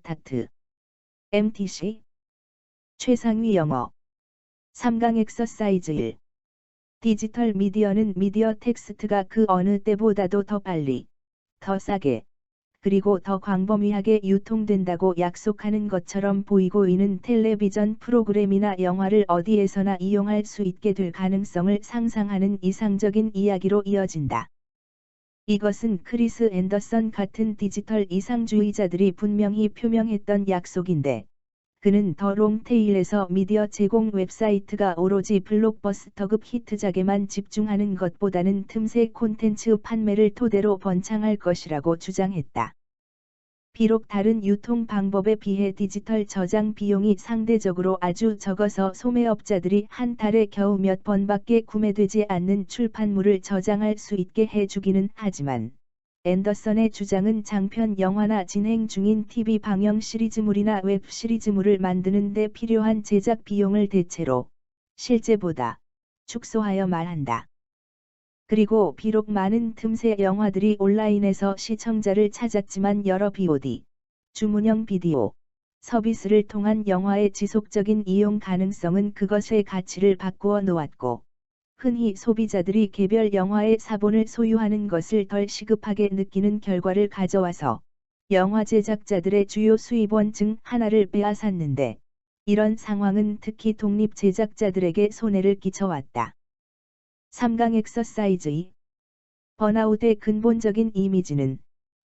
스타트. MTC 최상위 영어 3강 엑서사이즈 1. 디지털 미디어는 미디어 텍스트가 그 어느 때보다도 더 빨리, 더 싸게, 그리고 더 광범위하게 유통된다고 약속하는 것처럼 보이고 이는 텔레비전 프로그램이나 영화를 어디에서나 이용할 수 있게 될 가능성을 상상하는 이상적인 이야기로 이어진다. 이것은 크리스 앤더슨 같은 디지털 이상주의자들이 분명히 표명했던 약속인데, 그는 더 롱테일에서 미디어 제공 웹사이트가 오로지 블록버스터급 히트작에만 집중하는 것보다는 틈새 콘텐츠 판매를 토대로 번창할 것이라고 주장했다. 비록 다른 유통 방법에 비해 디지털 저장 비용이 상대적으로 아주 적어서 소매업자들이 한 달에 겨우 몇 번밖에 구매되지 않는 출판물을 저장할 수 있게 해주기는 하지만, 앤더슨의 주장은 장편 영화나 진행 중인 TV 방영 시리즈물이나 웹 시리즈물을 만드는 데 필요한 제작 비용을 대체로 실제보다 축소하여 말한다. 그리고 비록 많은 틈새 영화들이 온라인에서 시청자를 찾았지만 여러 VOD, 주문형 비디오, 서비스를 통한 영화의 지속적인 이용 가능성은 그것의 가치를 바꾸어 놓았고, 흔히 소비자들이 개별 영화의 사본을 소유하는 것을 덜 시급하게 느끼는 결과를 가져와서 영화 제작자들의 주요 수입원 중 하나를 빼앗았는데, 이런 상황은 특히 독립 제작자들에게 손해를 끼쳐왔다. 3강 엑서사이즈 2. 번아웃의 근본적인 이미지는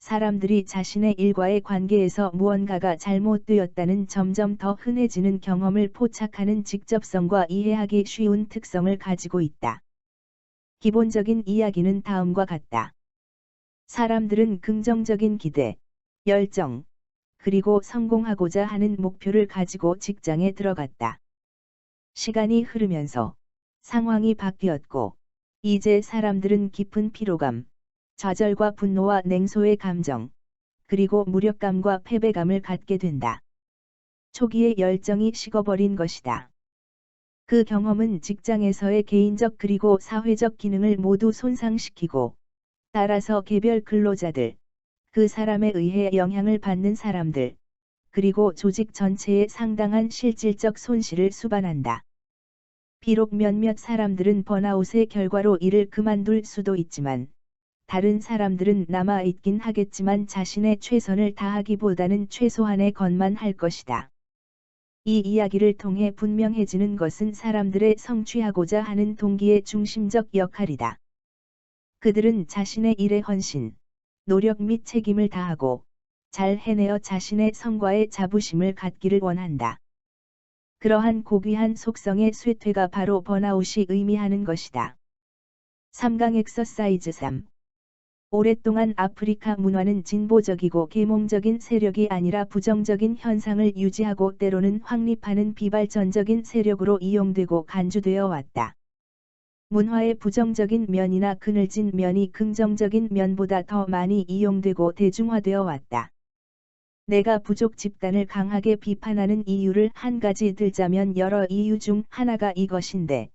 사람들이 자신의 일과의 관계에서 무언가가 잘못되었다는 점점 더 흔해지는 경험을 포착하는 직접성과 이해하기 쉬운 특성을 가지고 있다. 기본적인 이야기는 다음과 같다. 사람들은 긍정적인 기대, 열정, 그리고 성공하고자 하는 목표를 가지고 직장에 들어갔다. 시간이 흐르면서 상황이 바뀌었고, 이제 사람들은 깊은 피로감, 좌절과 분노와 냉소의 감정, 그리고 무력감과 패배감을 갖게 된다. 초기의 열정이 식어버린 것이다. 그 경험은 직장에서의 개인적 그리고 사회적 기능을 모두 손상시키고, 따라서 개별 근로자들, 그 사람에 의해 영향을 받는 사람들, 그리고 조직 전체에 상당한 실질적 손실을 수반한다. 비록 몇몇 사람들은 번아웃의 결과로 일을 그만둘 수도 있지만, 다른 사람들은 남아있긴 하겠지만 자신의 최선을 다하기보다는 최소한의 것만 할 것이다. 이 이야기를 통해 분명해지는 것은 사람들의 성취하고자 하는 동기의 중심적 역할이다. 그들은 자신의 일에 헌신, 노력 및 책임을 다하고, 잘 해내어 자신의 성과에 자부심을 갖기를 원한다. 그러한 고귀한 속성의 쇠퇴가 바로 번아웃이 의미하는 것이다. 3강 엑서사이즈 3. 오랫동안 아프리카 문화는 진보적이고 계몽적인 세력이 아니라 부정적인 현상을 유지하고 때로는 확립하는 비발전적인 세력으로 이용되고 간주되어 왔다. 문화의 부정적인 면이나 그늘진 면이 긍정적인 면보다 더 많이 이용되고 대중화되어 왔다. 내가 부족 집단을 강하게 비판하는 이유를 한 가지 들자면 여러 이유 중 하나가 이것인데,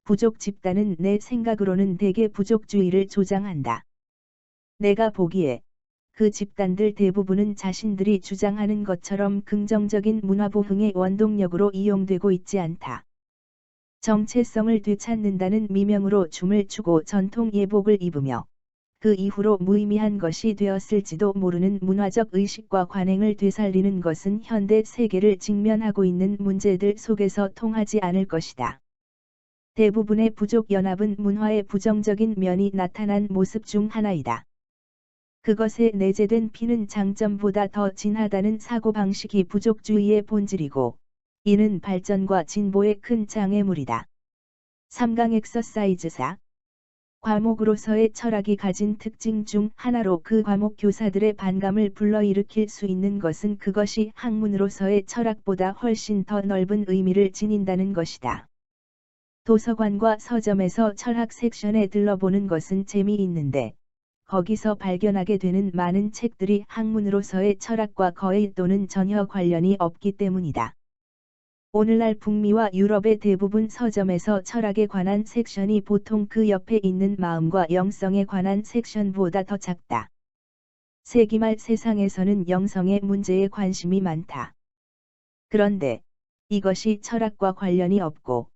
부족 집단은 내 생각으로는 대개 부족주의를 조장한다. 내가 보기에 그 집단들 대부분은 자신들이 주장하는 것처럼 긍정적인 문화보흥의 원동력으로 이용되고 있지 않다. 정체성을 되찾는다는 미명으로 춤을 추고 전통 예복을 입으며 그 이후로 무의미한 것이 되었을지도 모르는 문화적 의식과 관행을 되살리는 것은 현대 세계를 직면하고 있는 문제들 속에서 통하지 않을 것이다. 대부분의 부족 연합은 문화의 부정적인 면이 나타난 모습 중 하나이다. 그것에 내재된 피는 장점보다 더 진하다는 사고방식이 부족주의의 본질이고, 이는 발전과 진보의 큰 장애물이다. 3강 엑서사이즈 4. 과목으로서의 철학이 가진 특징 중 하나로 그 과목 교사들의 반감을 불러일으킬 수 있는 것은 그것이 학문으로서의 철학보다 훨씬 더 넓은 의미를 지닌다는 것이다. 도서관과 서점에서 철학 섹션에 들러보는 것은 재미있는데, 거기서 발견하게 되는 많은 책들이 학문으로서의 철학과 거의 또는 전혀 관련이 없기 때문이다. 오늘날 북미와 유럽의 대부분 서점에서 철학에 관한 섹션이 보통 그 옆에 있는 마음과 영성에 관한 섹션보다 더 작다. 세기말 세상에서는 영성의 문제에 관심이 많다. 그런데 이것이 철학과 관련이 없고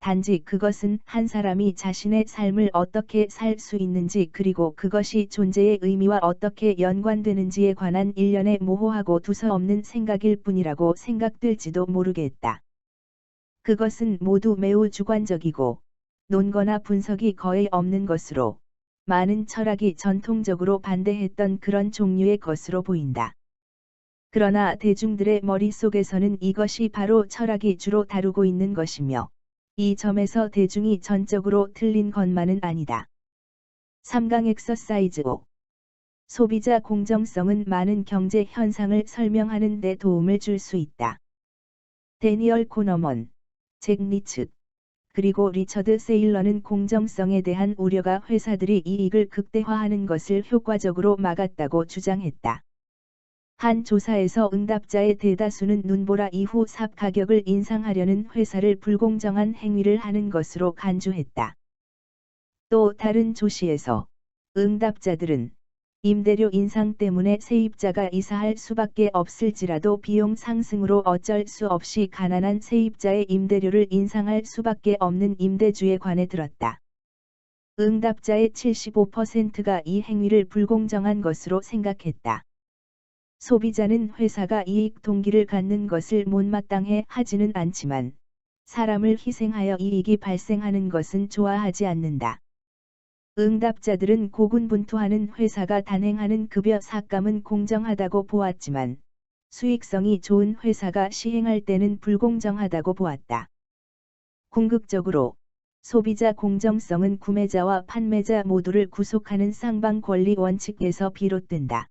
단지 그것은 한 사람이 자신의 삶을 어떻게 살 수 있는지 그리고 그것이 존재의 의미와 어떻게 연관되는지에 관한 일련의 모호하고 두서없는 생각일 뿐이라고 생각될지도 모르겠다. 그것은 모두 매우 주관적이고 논거나 분석이 거의 없는 것으로 많은 철학이 전통적으로 반대했던 그런 종류의 것으로 보인다. 그러나 대중들의 머릿속에서는 이것이 바로 철학이 주로 다루고 있는 것이며 이 점에서 대중이 전적으로 틀린 것만은 아니다. 3강 엑서사이즈 5. 소비자 공정성은 많은 경제 현상을 설명하는 데 도움을 줄 수 있다. 데니얼 코너먼, 잭 리츠, 그리고 리처드 세일러는 공정성에 대한 우려가 회사들이 이익을 극대화하는 것을 효과적으로 막았다고 주장했다. 한 조사에서 응답자의 대다수는 눈보라 이후 삽 가격을 인상하려는 회사를 불공정한 행위를 하는 것으로 간주했다. 또 다른 조시에서 응답자들은 임대료 인상 때문에 세입자가 이사할 수밖에 없을지라도 비용 상승으로 어쩔 수 없이 가난한 세입자의 임대료를 인상할 수밖에 없는 임대주에 관해 들었다. 응답자의 75%가 이 행위를 불공정한 것으로 생각했다. 소비자는 회사가 이익 동기를 갖는 것을 못마땅해 하지는 않지만 사람을 희생하여 이익이 발생하는 것은 좋아하지 않는다. 응답자들은 고군분투하는 회사가 단행하는 급여 삭감은 공정하다고 보았지만 수익성이 좋은 회사가 시행할 때는 불공정하다고 보았다. 궁극적으로 소비자 공정성은 구매자와 판매자 모두를 구속하는 쌍방 권리 원칙에서 비롯된다.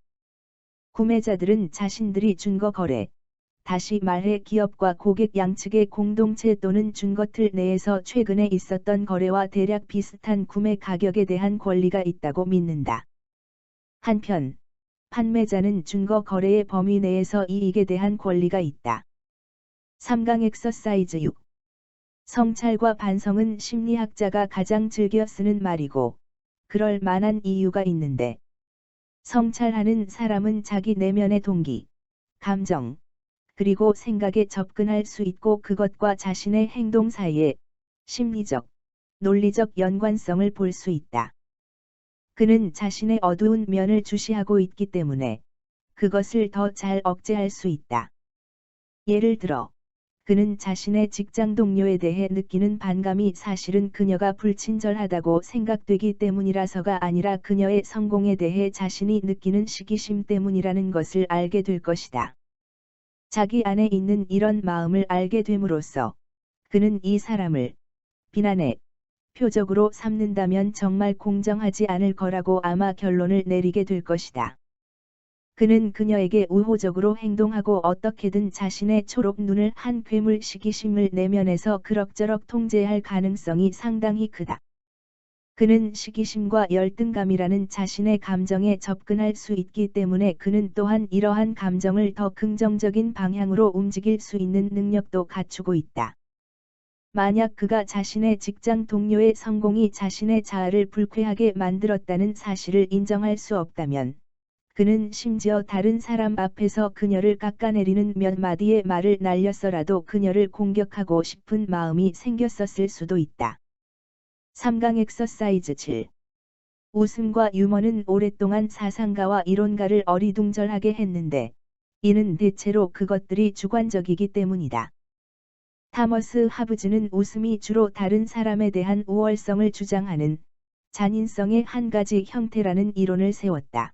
구매자들은 자신들이 준거 거래, 다시 말해 기업과 고객 양측의 공동체 또는 준거틀 내에서 최근에 있었던 거래와 대략 비슷한 구매 가격에 대한 권리가 있다고 믿는다. 한편, 판매자는 준거 거래의 범위 내에서 이익에 대한 권리가 있다. 3강 엑서사이즈 6. 성찰과 반성은 심리학자가 가장 즐겨 쓰는 말이고, 그럴 만한 이유가 있는데, 성찰하는 사람은 자기 내면의 동기, 감정, 그리고 생각에 접근할 수 있고 그것과 자신의 행동 사이에 심리적, 논리적 연관성을 볼 수 있다. 그는 자신의 어두운 면을 주시하고 있기 때문에 그것을 더 잘 억제할 수 있다. 예를 들어, 그는 자신의 직장 동료에 대해 느끼는 반감이 사실은 그녀가 불친절하다고 생각되기 때문이라서가 아니라 그녀의 성공에 대해 자신이 느끼는 시기심 때문이라는 것을 알게 될 것이다. 자기 안에 있는 이런 마음을 알게 됨으로써 그는 이 사람을 비난의 표적으로 삼는다면 정말 공정하지 않을 거라고 아마 결론을 내리게 될 것이다. 그는 그녀에게 우호적으로 행동하고 어떻게든 자신의 초록 눈을 한 괴물 시기심을 내면에서 그럭저럭 통제할 가능성이 상당히 크다. 그는 시기심과 열등감이라는 자신의 감정에 접근할 수 있기 때문에 그는 또한 이러한 감정을 더 긍정적인 방향으로 움직일 수 있는 능력도 갖추고 있다. 만약 그가 자신의 직장 동료의 성공이 자신의 자아를 불쾌하게 만들었다는 사실을 인정할 수 없다면, 그는 심지어 다른 사람 앞에서 그녀를 깎아내리는 몇 마디의 말을 날렸어라도 그녀를 공격하고 싶은 마음이 생겼었을 수도 있다. 3강 엑서사이즈 7. 웃음과 유머는 오랫동안 사상가와 이론가를 어리둥절하게 했는데, 이는 대체로 그것들이 주관적이기 때문이다. 타머스 하브즈는 웃음이 주로 다른 사람에 대한 우월성을 주장하는 잔인성의 한 가지 형태라는 이론을 세웠다.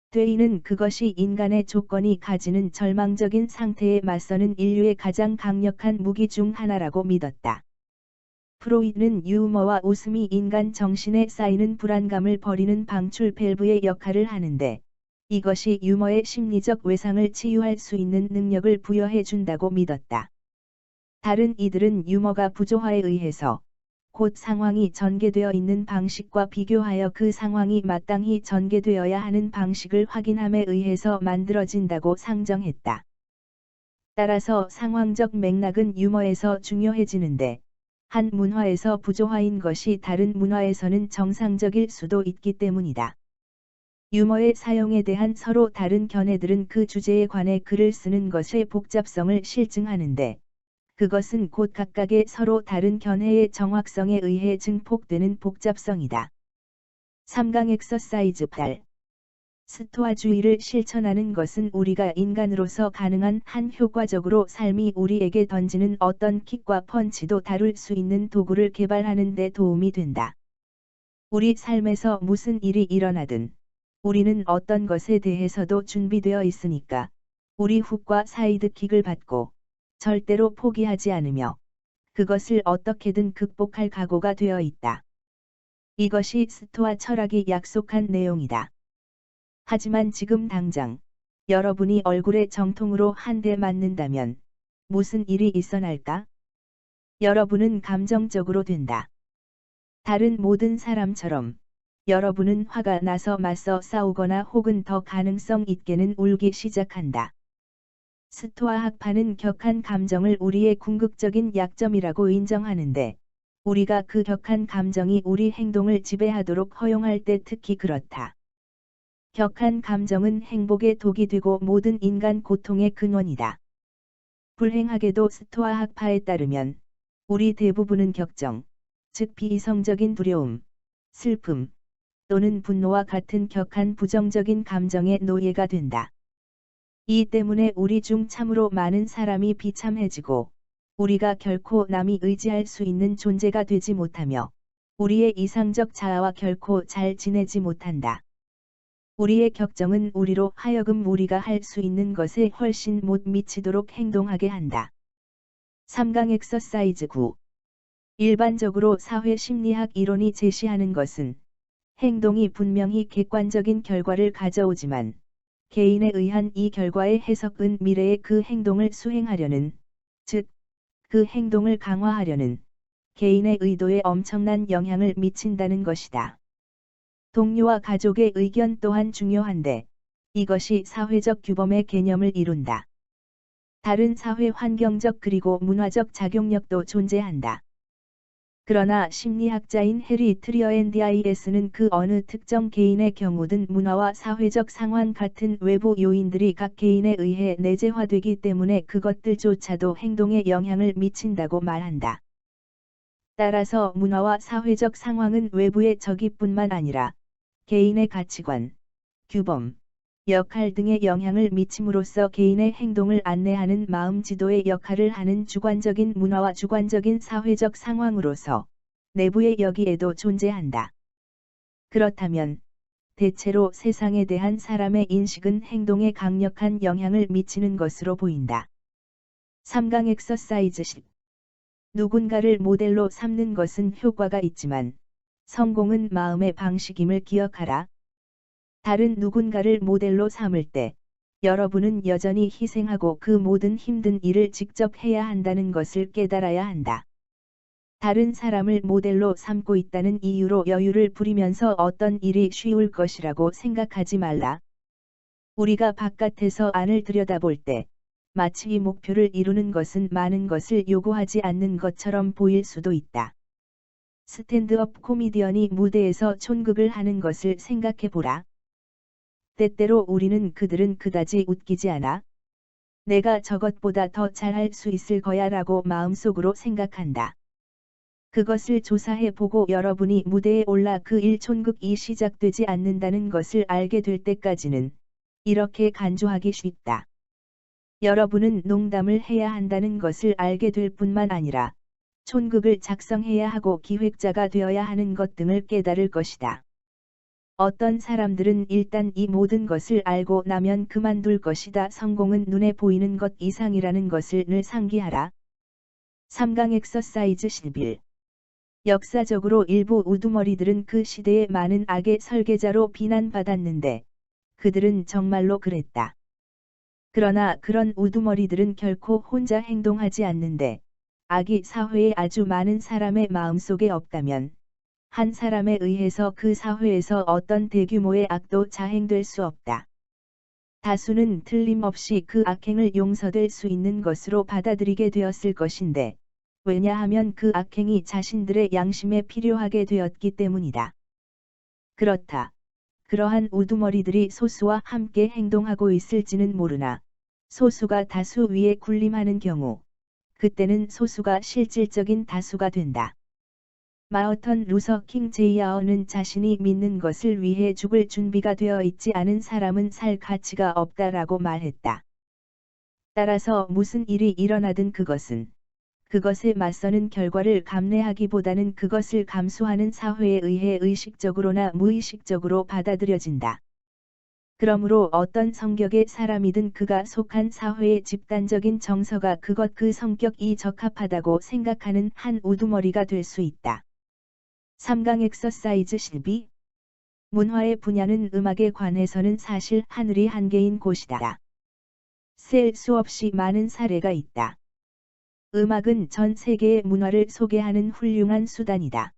되이는 그것이 인간의 조건이 가지는 절망적인 상태에 맞서는 인류의 가장 강력한 무기 중 하나라고 믿었다. 프로이드는 유머와 웃음이 인간 정신에 쌓이는 불안감을 버리는 방출 밸브의 역할을 하는데, 이것이 유머의 심리적 외상을 치유할 수 있는 능력을 부여해 준다고 믿었다. 다른 이들은 유머가 부조화에 의해서 곧 상황이 전개되어 있는 방식과 비교하여 그 상황이 마땅히 전개되어야 하는 방식을 확인함에 의해서 만들어진다고 상정했다. 따라서 상황적 맥락은 유머에서 중요해지는데, 한 문화에서 부조화인 것이 다른 문화에서는 정상적일 수도 있기 때문이다. 유머의 사용에 대한 서로 다른 견해들은 그 주제에 관해 글을 쓰는 것의 복잡성을 실증하는데, 그것은 곧 각각의 서로 다른 견해의 정확성에 의해 증폭되는 복잡성이다. 3강 엑서사이즈 8. 스토아주의를 실천하는 것은 우리가 인간으로서 가능한 한 효과적으로 삶이 우리에게 던지는 어떤 킥과 펀치도 다룰 수 있는 도구를 개발하는 데 도움이 된다. 우리 삶에서 무슨 일이 일어나든 우리는 어떤 것에 대해서도 준비되어 있으니까 우리 훅과 사이드킥을 받고 절대로 포기하지 않으며 그것을 어떻게든 극복할 각오가 되어 있다. 이것이 스토아 철학이 약속한 내용이다. 하지만 지금 당장 여러분이 얼굴에 정통으로 한 대 맞는다면 무슨 일이 일어날까? 여러분은 감정적으로 된다. 다른 모든 사람처럼 여러분은 화가 나서 맞서 싸우거나 혹은 더 가능성 있게는 울기 시작한다. 스토아 학파는 격한 감정을 우리의 궁극적인 약점이라고 인정하는데, 우리가 그 격한 감정이 우리 행동을 지배하도록 허용할 때 특히 그렇다. 격한 감정은 행복의 독이 되고 모든 인간 고통의 근원이다. 불행하게도 스토아 학파에 따르면 우리 대부분은 격정, 즉 비이성적인 두려움, 슬픔, 또는 분노와 같은 격한 부정적인 감정의 노예가 된다. 이 때문에 우리 중 참으로 많은 사람이 비참해지고 우리가 결코 남이 의지할 수 있는 존재가 되지 못하며 우리의 이상적 자아와 결코 잘 지내지 못한다. 우리의 격정은 우리로 하여금 우리가 할 수 있는 것에 훨씬 못 미치도록 행동하게 한다. 3강 엑서사이즈 9. 일반적으로 사회심리학 이론이 제시하는 것은 행동이 분명히 객관적인 결과를 가져오지만 개인에 의한 이 결과의 해석은 미래의 그 행동을 수행하려는, 즉, 그 행동을 강화하려는 개인의 의도에 엄청난 영향을 미친다는 것이다. 동료와 가족의 의견 또한 중요한데, 이것이 사회적 규범의 개념을 이룬다. 다른 사회 환경적 그리고 문화적 작용력도 존재한다. 그러나 심리학자인 해리 트리어앤디아이에스는 그 어느 특정 개인의 경우든 문화와 사회적 상황 같은 외부 요인들이 각 개인에 의해 내재화되기 때문에 그것들조차도 행동에 영향을 미친다고 말한다. 따라서 문화와 사회적 상황은 외부의 적이뿐만 아니라 개인의 가치관, 규범, 역할 등의 영향을 미침으로써 개인의 행동을 안내하는 마음 지도의 역할을 하는 주관적인 문화와 주관적인 사회적 상황으로서 내부의 여기에도 존재한다. 그렇다면 대체로 세상에 대한 사람의 인식은 행동에 강력한 영향을 미치는 것으로 보인다. 3강 엑서사이즈 10. 누군가를 모델로 삼는 것은 효과가 있지만 성공은 마음의 방식임을 기억하라. 다른 누군가를 모델로 삼을 때 여러분은 여전히 희생하고 그 모든 힘든 일을 직접 해야 한다는 것을 깨달아야 한다. 다른 사람을 모델로 삼고 있다는 이유로 여유를 부리면서 어떤 일이 쉬울 것이라고 생각하지 말라. 우리가 바깥에서 안을 들여다볼 때 마치 이 목표를 이루는 것은 많은 것을 요구하지 않는 것처럼 보일 수도 있다. 스탠드업 코미디언이 무대에서 촌극을 하는 것을 생각해보라. 때때로 우리는 그들은 그다지 웃기지 않아. 내가 저것보다 더 잘할 수 있을 거야 라고 마음속으로 생각한다. 그것을 조사해 보고 여러분이 무대에 올라 그 일촌극이 시작되지 않는다는 것을 알게 될 때까지는 이렇게 간주하기 쉽다. 여러분은 농담을 해야 한다는 것을 알게 될 뿐만 아니라 촌극을 작성해야 하고 기획자가 되어야 하는 것 등을 깨달을 것이다. 어떤 사람들은 일단 이 모든 것을 알고 나면 그만둘 것이다. 성공은 눈에 보이는 것 이상이라는 것을 늘 상기하라. 3강 엑서사이즈 11. 역사적으로 일부 우두머리들은 그 시대의 많은 악의 설계자로 비난받았는데 그들은 정말로 그랬다. 그러나 그런 우두머리들은 결코 혼자 행동하지 않는데 악이 사회의 아주 많은 사람의 마음속에 없다면 한 사람에 의해서 그 사회에서 어떤 대규모의 악도 자행될 수 없다. 다수는 틀림없이 그 악행을 용서될 수 있는 것으로 받아들이게 되었을 것인데, 왜냐하면 그 악행이 자신들의 양심에 필요하게 되었기 때문이다. 그렇다. 그러한 우두머리들이 소수와 함께 행동하고 있을지는 모르나 소수가 다수 위에 군림하는 경우 그때는 소수가 실질적인 다수가 된다. 마어턴 루서 킹 제이아어는 자신이 믿는 것을 위해 죽을 준비가 되어 있지 않은 사람은 살 가치가 없다라고 말했다. 따라서 무슨 일이 일어나든 그것에 맞서는 결과를 감내하기보다는 그것을 감수하는 사회에 의해 의식적으로나 무의식적으로 받아들여진다. 그러므로 어떤 성격의 사람이든 그가 속한 사회의 집단적인 정서가 그 성격이 적합하다고 생각하는 한 우두머리가 될 수 있다. 3강 엑서사이즈 12. 문화의 분야는 음악에 관해서는 사실 하늘이 한계인 곳이다. 셀 수 없이 많은 사례가 있다. 음악은 전 세계의 문화를 소개하는 훌륭한 수단이다.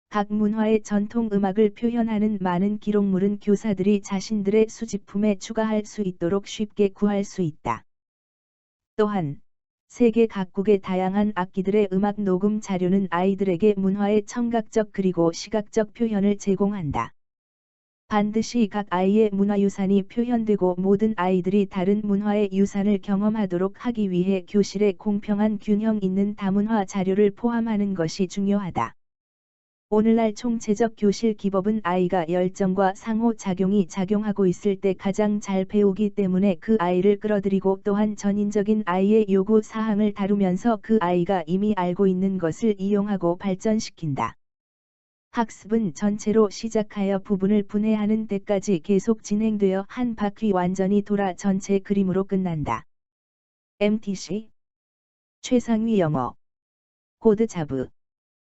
각 문화의 전통 음악을 표현하는 많은 기록물은 교사들이 자신들의 수집품에 추가할 수 있도록 쉽게 구할 수 있다. 또한 세계 각국의 다양한 악기들의 음악 녹음 자료는 아이들에게 문화의 청각적 그리고 시각적 표현을 제공한다. 반드시 각 아이의 문화유산이 표현되고 모든 아이들이 다른 문화의 유산을 경험하도록 하기 위해 교실에 공평한 균형 있는 다문화 자료를 포함하는 것이 중요하다. 오늘날 총체적 교실 기법은 아이가 열정과 상호작용이 작용하고 있을 때 가장 잘 배우기 때문에 그 아이를 끌어들이고 또한 전인적인 아이의 요구 사항을 다루면서 그 아이가 이미 알고 있는 것을 이용하고 발전시킨다. 학습은 전체로 시작하여 부분을 분해하는 데까지 계속 진행되어 한 바퀴 완전히 돌아 전체 그림으로 끝난다. MTC 최상위 영어 코드 자브